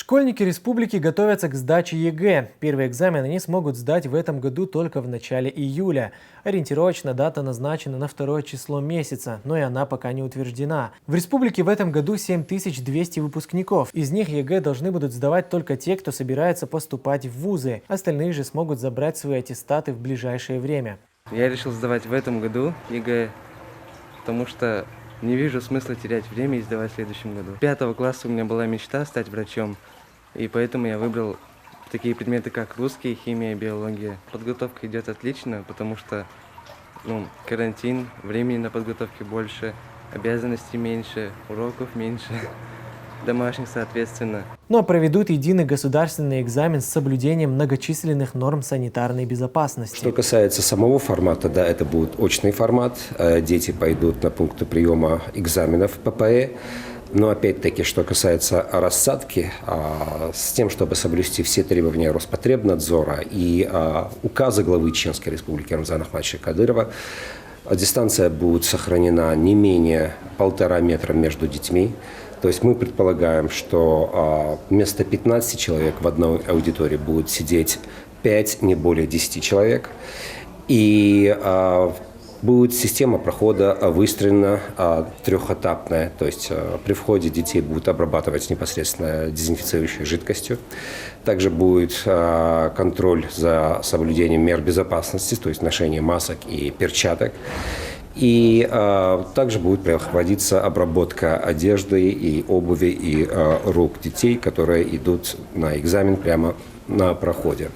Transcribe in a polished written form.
Школьники республики готовятся к сдаче ЕГЭ. Первый экзамен они смогут сдать в этом году только в начале июля. Ориентировочно дата назначена на 2 число месяца, но и она пока не утверждена. В республике в этом году 7200 выпускников. Из них ЕГЭ должны будут сдавать только те, кто собирается поступать в вузы. Остальные же смогут забрать свои аттестаты в ближайшее время. Я решил сдавать в этом году ЕГЭ, потому что не вижу смысла терять время и сдавать в следующем году. 5 класса у меня была мечта стать врачом, и поэтому я выбрал такие предметы, как русский, химия, биология. Подготовка идет отлично, потому что карантин, времени на подготовке больше, обязанностей меньше, уроков меньше, домашних соответственно. Но проведут единый государственный экзамен с соблюдением многочисленных норм санитарной безопасности. Что касается самого формата, да, это будет очный формат. Дети пойдут на пункты приема экзаменов ППЭ. Но опять-таки, что касается рассадки, с тем, чтобы соблюсти все требования Роспотребнадзора и указа главы Чеченской Республики Рамзана Ахматовича Кадырова, дистанция будет сохранена не менее 1,5 метра между детьми. То есть мы предполагаем, что вместо 15 человек в одной аудитории будет сидеть 5, не более 10 человек. И будет система прохода выстроена трехэтапная. То есть при входе детей будут обрабатывать непосредственно дезинфицирующей жидкостью. Также будет контроль за соблюдением мер безопасности, то есть ношение масок и перчаток. И также будет проводиться обработка одежды и обуви и рук детей, которые идут на экзамен прямо на проходе.